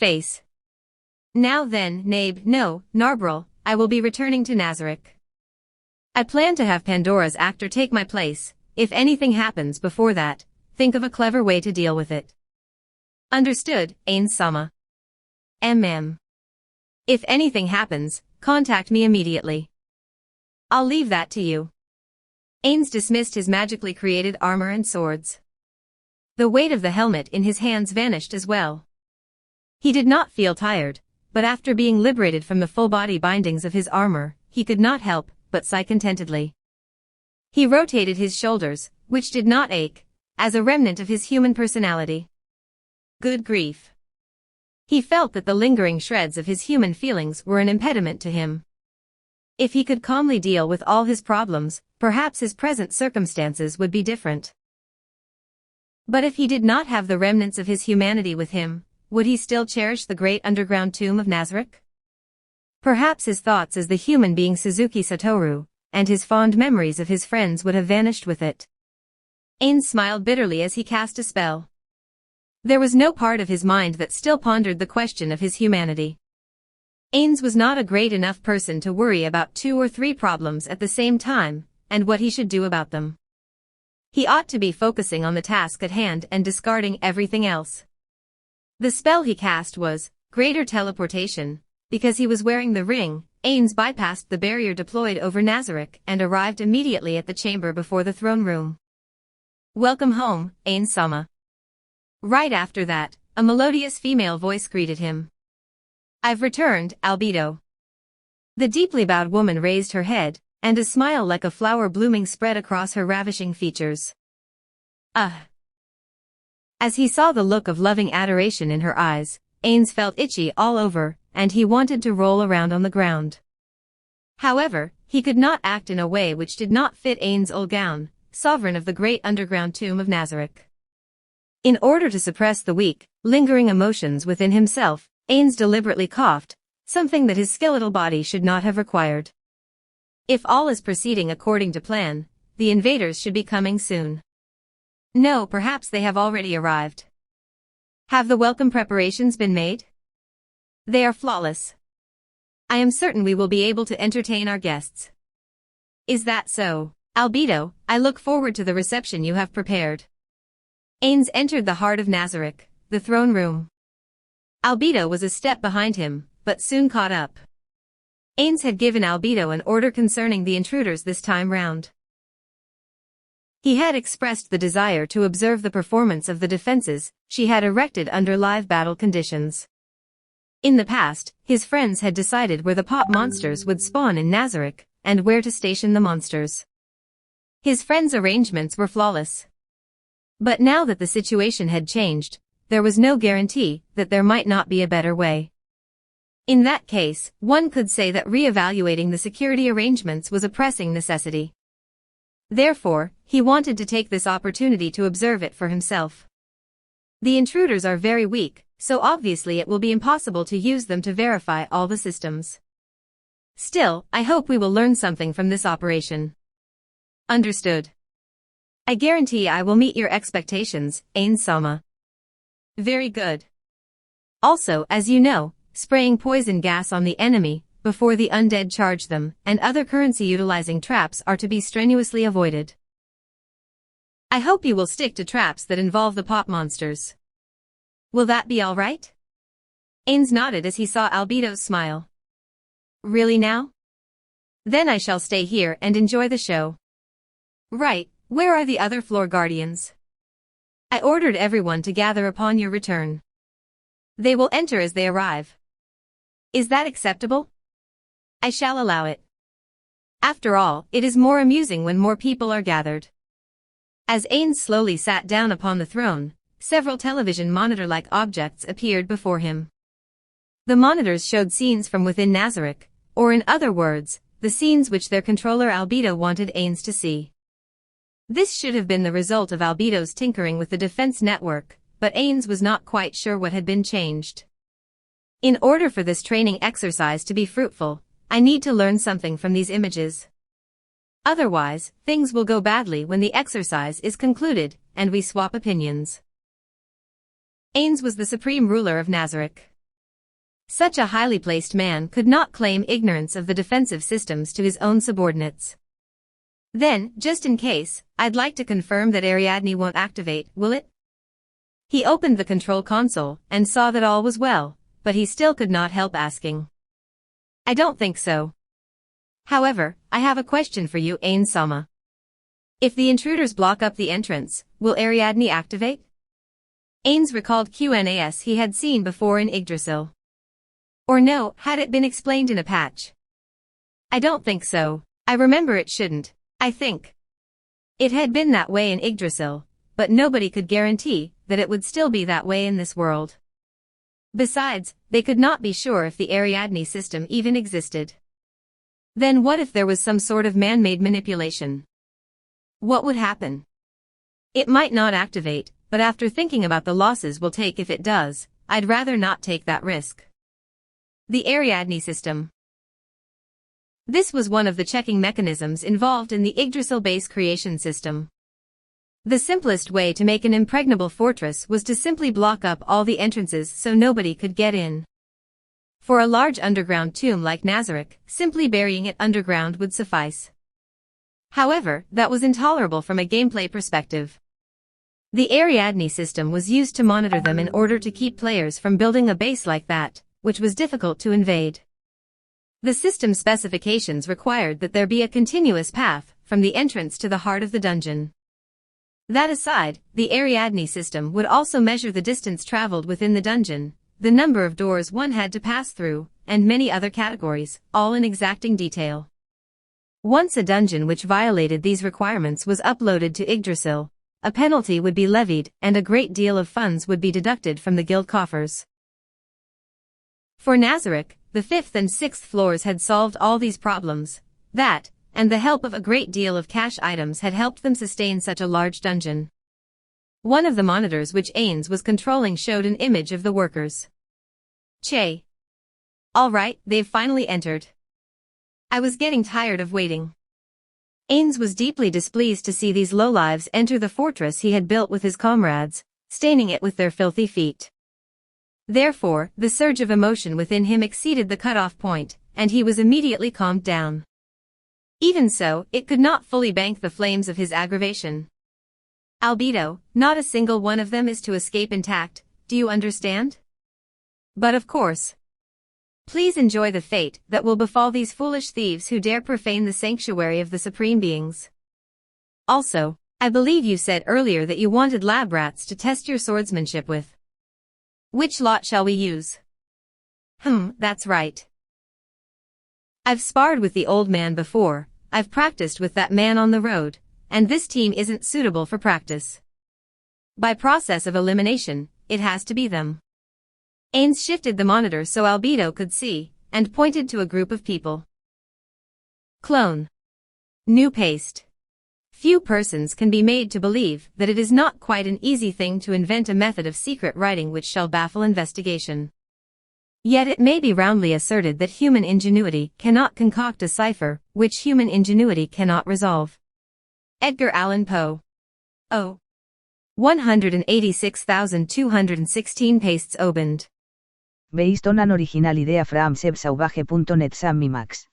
face. Now then, Nabe, no, Narbril, I will be returning to Nazarick. I plan to have Pandora's actor take my place. If anything happens before that, think of a clever way to deal with it. Understood, Ains-sama. If anything happens, contact me immediately. I'll leave that to you. Ains dismissed his magically created armor and swords. The weight of the helmet in his hands vanished as well. He did not feel tired, but after being liberated from the full-body bindings of his armor, he could not help but sigh contentedly. He rotated his shoulders, which did not ache, as a remnant of his human personality. Good grief. He felt that the lingering shreds of his human feelings were an impediment to him. If he could calmly deal with all his problems, perhaps his present circumstances would be different. But if he did not have the remnants of his humanity with him, would he still cherish the great underground tomb of Nazarick? Perhaps his thoughts as the human being Suzuki Satoru, and his fond memories of his friends would have vanished with it. Ains smiled bitterly as he cast a spell. There was no part of his mind that still pondered the question of his humanity. Ains was not a great enough person to worry about 2 or 3 problems at the same time, and what he should do about them. He ought to be focusing on the task at hand and discarding everything else. The spell he cast was greater teleportation. Because he was wearing the ring, Ains bypassed the barrier deployed over Nazarick and arrived immediately at the chamber before the throne room. Welcome home, Ains-sama. Right after that, a melodious female voice greeted him. I've returned, Albedo. The deeply bowed woman raised her head, and a smile like a flower blooming spread across her ravishing features. As he saw the look of loving adoration in her eyes, Ains felt itchy all over, and he wanted to roll around on the ground. However, he could not act in a way which did not fit Ains' old gown, sovereign of the great underground tomb of Nazarick. In order to suppress the weak, lingering emotions within himself, Ains deliberately coughed, something that his skeletal body should not have required. If all is proceeding according to plan, the invaders should be coming soon. No, perhaps they have already arrived. Have the welcome preparations been made? They are flawless. I am certain we will be able to entertain our guests. Is that so, Albedo? I look forward to the reception you have prepared. Ains entered the heart of Nazarick, the throne room. Albedo was a step behind him, but soon caught up. Ains had given Albedo an order concerning the intruders this time round. He had expressed the desire to observe the performance of the defenses she had erected under live battle conditions. In the past, his friends had decided where the pop monsters would spawn in Nazarick, and where to station the monsters. His friends' arrangements were flawless. But now that the situation had changed, there was no guarantee that there might not be a better way. In that case, one could say that re-evaluating the security arrangements was a pressing necessity. Therefore, he wanted to take this opportunity to observe it for himself. The intruders are very weak, so obviously it will be impossible to use them to verify all the systems. Still, I hope we will learn something from this operation. Understood. I guarantee I will meet your expectations, Ains-sama. Very good. Also, as you know, spraying poison gas on the enemy before the undead charge them, and other currency-utilizing traps are to be strenuously avoided. I hope you will stick to traps that involve the pop monsters. Will that be all right? Ains nodded as he saw Albedo's smile. Really now? Then I shall stay here and enjoy the show. Right, where are the other floor guardians? I ordered everyone to gather upon your return. They will enter as they arrive. Is that acceptable? I shall allow it. After all, it is more amusing when more people are gathered. As Ains slowly sat down upon the throne, several television monitor-like objects appeared before him. The monitors showed scenes from within Nazarick, or in other words, the scenes which their controller Albedo wanted Ains to see. This should have been the result of Albedo's tinkering with the defense network, but Ains was not quite sure what had been changed. In order for this training exercise to be fruitful, I need to learn something from these images. Otherwise, things will go badly when the exercise is concluded, and we swap opinions. Ains was the supreme ruler of Nazarick. Such a highly placed man could not claim ignorance of the defensive systems to his own subordinates. Then, just in case, I'd like to confirm that Ariadne won't activate, will it? He opened the control console and saw that all was well, but he still could not help asking. I don't think so. However, I have a question for you, Ain-sama. If the intruders block up the entrance, will Ariadne activate? Ains recalled QNAS he had seen before in Yggdrasil. Or no, had it been explained in a patch? I don't think so. I remember it shouldn't. I think it had been that way in Yggdrasil, but nobody could guarantee that it would still be that way in this world. Besides, they could not be sure if the Ariadne system even existed. Then what if there was some sort of man-made manipulation? What would happen? It might not activate, but after thinking about the losses we'll take if it does, I'd rather not take that risk. The Ariadne system. This was one of the checking mechanisms involved in the Yggdrasil base creation system. The simplest way to make an impregnable fortress was to simply block up all the entrances so nobody could get in. For a large underground tomb like Nazareth, simply burying it underground would suffice. However, that was intolerable from a gameplay perspective. The Ariadne system was used to monitor them in order to keep players from building a base like that, which was difficult to invade. The system specifications required that there be a continuous path from the entrance to the heart of the dungeon. That aside, the Ariadne system would also measure the distance traveled within the dungeon, the number of doors one had to pass through, and many other categories, all in exacting detail. Once a dungeon which violated these requirements was uploaded to Yggdrasil, a penalty would be levied and a great deal of funds would be deducted from the guild coffers. For Nazareth, the 5th and 6th floors had solved all these problems. That, and the help of a great deal of cash items had helped them sustain such a large dungeon. One of the monitors which Ains was controlling showed an image of the workers. Che. All right, they've finally entered. I was getting tired of waiting. Ains was deeply displeased to see these lowlives enter the fortress he had built with his comrades, staining it with their filthy feet. Therefore, the surge of emotion within him exceeded the cutoff point, and he was immediately calmed down. Even so, it could not fully bank the flames of his aggravation. Albedo, not a single one of them is to escape intact, do you understand? But of course. Please enjoy the fate that will befall these foolish thieves who dare profane the sanctuary of the Supreme Beings. Also, I believe you said earlier that you wanted lab rats to test your swordsmanship with. Which lot shall we use? That's right. I've sparred with the old man before, I've practiced with that man on the road, and this team isn't suitable for practice. By process of elimination, it has to be them. Ains shifted the monitor so Albedo could see, and pointed to a group of people. Clone. New paste. Few persons can be made to believe that it is not quite an easy thing to invent a method of secret writing which shall baffle investigation. Yet it may be roundly asserted that human ingenuity cannot concoct a cipher which human ingenuity cannot resolve. Edgar Allan Poe. 186,216 pastes opened. Based on an original idea from sebsauvage.net Sammy Max.